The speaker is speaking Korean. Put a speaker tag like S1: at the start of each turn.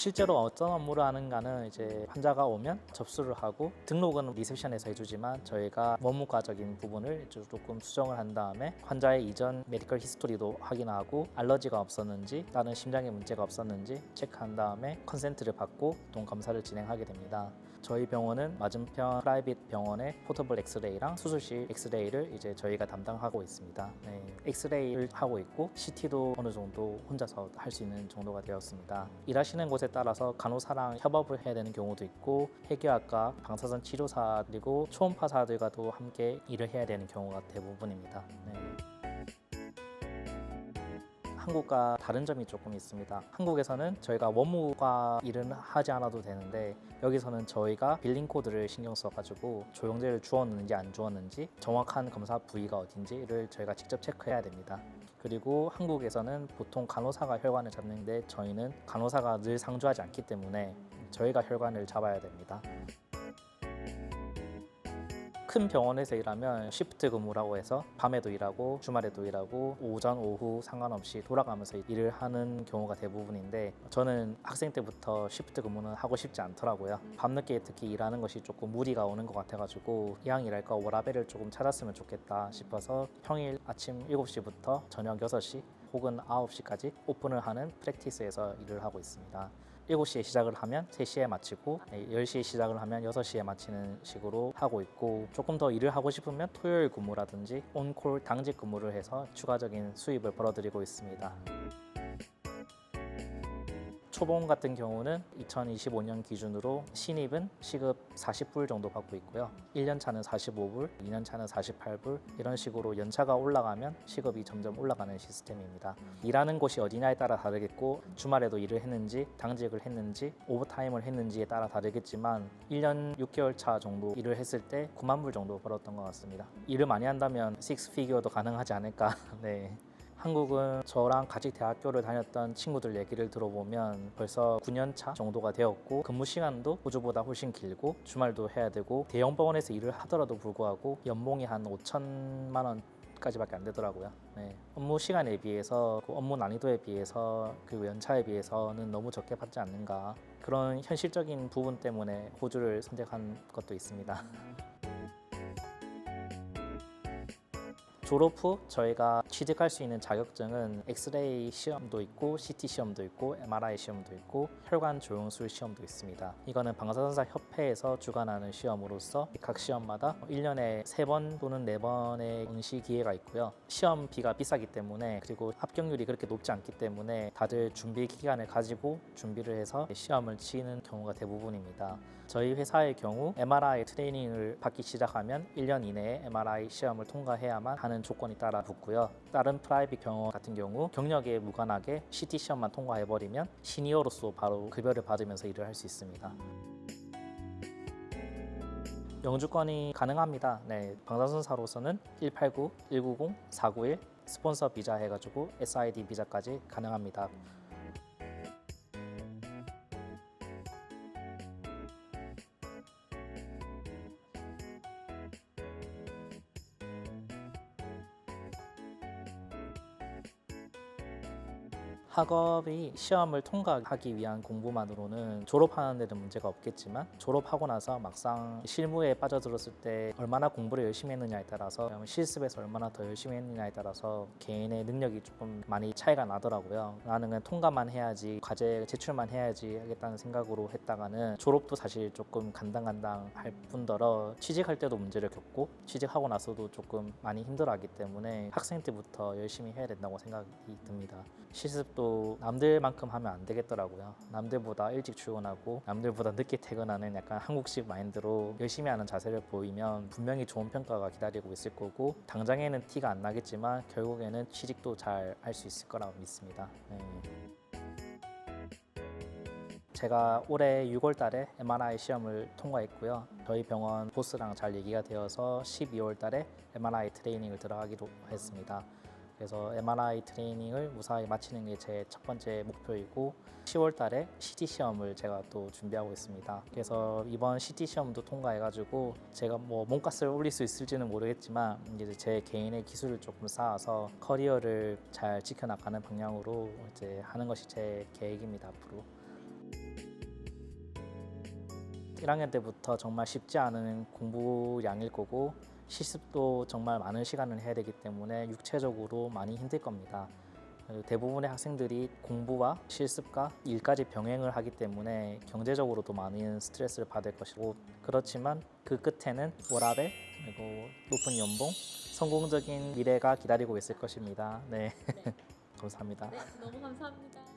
S1: 실제로 어떤 업무를 하는가는 이제 환자가 오면 접수를 하고 등록은 리셉션에서 해주지만 저희가 원무과적인 부분을 조금 수정을 한 다음에 환자의 이전 메디컬 히스토리도 확인하고 알러지가 없었는지 다른 심장에 문제가 없었는지 체크한 다음에 컨센트를 받고 보통 검사를 진행하게 됩니다. 저희 병원은 맞은편 프라이빗 병원의 포터블 엑스레이랑 수술실 엑스레이를 이제 저희가 담당하고 있습니다. 엑스레이를 하고 있고 CT도 어느 정도 혼자서 할 수 있는 정도가 되었습니다. 일하시는 곳에 따라서 간호사랑 협업을 해야 되는 경우도 있고 해교학과, 방사선 치료사 그리고 초음파사들과도 함께 일을 해야 되는 경우가 대부분입니다. 한국과 다른 점이 조금 있습니다. 한국에서는 저희가 원무과 일은 하지 않아도 되는데 여기서는 저희가 빌링 코드를 신경 써가지고 조영제를 주었는지 안 주었는지 정확한 검사 부위가 어딘지를 저희가 직접 체크해야 됩니다. 그리고 한국에서는 보통 간호사가 혈관을 잡는데 저희는 간호사가 늘 상주하지 않기 때문에 저희가 혈관을 잡아야 됩니다. 큰 병원에서 일하면 시프트 근무라고 해서 밤에도 일하고 주말에도 일하고 오전 오후 상관없이 돌아가면서 일을 하는 경우가 대부분인데 저는 학생 때부터 시프트 근무는 하고 싶지 않더라고요. 밤늦게 특히 일하는 것이 조금 무리가 오는 것 같아가지고 이왕 일할 거 워라밸을 조금 찾았으면 좋겠다 싶어서 평일 아침 7시부터 저녁 6시 혹은 9시까지 오픈을 하는 프랙티스에서 일을 하고 있습니다. 7시에 시작을 하면 3시에 마치고 10시에 시작을 하면 6시에 마치는 식으로 하고 있고 조금 더 일을 하고 싶으면 토요일 근무라든지 온콜 당직 근무를 해서 추가적인 수입을 벌어들이고 있습니다. 초봉 같은 경우는 2025년 기준으로 신입은 시급 40불 정도 받고 있고요. 1년 차는 45불, 2년 차는 48불 이런 식으로 연차가 올라가면 시급이 점점 올라가는 시스템입니다. 일하는 곳이 어디냐에 따라 다르겠고 주말에도 일을 했는지 당직을 했는지 오버타임을 했는지에 따라 다르겠지만 1년 6개월 차 정도 일을 했을 때 9만 불 정도 벌었던 것 같습니다. 일을 많이 한다면 6피규어도 가능하지 않을까. 네. 한국은 저랑 같이 대학교를 다녔던 친구들 얘기를 들어보면 벌써 9년 차 정도가 되었고 근무 시간도 호주보다 훨씬 길고 주말도 해야 되고 대형 병원에서 일을 하더라도 불구하고 연봉이 한 5천만 원까지밖에 안 되더라고요. 업무 시간에 비해서 업무 난이도에 비해서 그리고 연차에 비해서는 너무 적게 받지 않는가 그런 현실적인 부분 때문에 호주를 선택한 것도 있습니다. 졸업 후 저희가 취직할 수 있는 자격증은 엑스레이 시험도 있고 CT 시험도 있고 MRI 시험도 있고 혈관 조영술 시험도 있습니다. 이거는 방사선사 협회에서 주관하는 시험으로서 각 시험마다 1년에 3번 또는 4번의 응시 기회가 있고요. 시험비가 비싸기 때문에 그리고 합격률이 그렇게 높지 않기 때문에 다들 준비 기간을 가지고 준비를 해서 시험을 치는 경우가 대부분입니다. 저희 회사의 경우 MRI 트레이닝을 받기 시작하면 1년 이내에 MRI 시험을 통과해야만 하는 조건이 따라 붙고요. 다른 프라이빗 병원 같은 경우 경력에 무관하게 CT 시험만 통과해버리면 시니어로서 바로 급여를 받으면서 일을 할 수 있습니다. 영주권이 가능합니다. 방사선사로서는 189, 190, 491 스폰서 비자 해가지고 SID 비자까지 가능합니다. 학업이 시험을 통과하기 위한 공부만으로는 졸업하는 데는 문제가 없겠지만 졸업하고 나서 막상 실무에 빠져들었을 때 얼마나 공부를 열심히 했느냐에 따라서 실습에서 얼마나 더 열심히 했느냐에 따라서 개인의 능력이 조금 많이 차이가 나더라고요. 나는 그냥 통과만 해야지 과제 제출만 해야지 하겠다는 생각으로 했다가는 졸업도 사실 조금 간당간당 할 뿐더러 취직할 때도 문제를 겪고 취직하고 나서도 조금 많이 힘들어하기 때문에 학생 때부터 열심히 해야 된다고 생각이 듭니다. 실습도 남들만큼 하면 안 되겠더라고요. 남들보다 일찍 출근하고 남들보다 늦게 퇴근하는 약간 한국식 마인드로 열심히 하는 자세를 보이면 분명히 좋은 평가가 기다리고 있을 거고 당장에는 티가 안 나겠지만 결국에는 취직도 잘 할 수 있을 거라고 믿습니다. 제가 올해 6월 달에 MRI 시험을 통과했고요. 저희 병원 보스랑 잘 얘기가 되어서 12월 달에 MRI 트레이닝을 들어가기로 했습니다. 그래서 MRI 트레이닝을 무사히 마치는 게 제 첫 번째 목표이고 10월 달에 CT 시험을 제가 또 준비하고 있습니다. 그래서 이번 CT 시험도 통과해가지고 제가 뭐 몸값을 올릴 수 있을지는 모르겠지만 이제 제 개인의 기술을 조금 쌓아서 커리어를 잘 지켜나가는 방향으로 이제 하는 것이 제 계획입니다, 앞으로. 1학년 때부터 정말 쉽지 않은 공부량일 거고 실습도 정말 많은 시간을 해야 되기 때문에 육체적으로 많이 힘들 겁니다. 대부분의 학생들이 공부와 실습과 일까지 병행을 하기 때문에 경제적으로도 많은 스트레스를 받을 것이고, 그렇지만 그 끝에는 워라밸 그리고 높은 연봉, 성공적인 미래가 기다리고 있을 것입니다. 네,
S2: 네.
S1: 감사합니다.
S2: 네, 너무 감사합니다.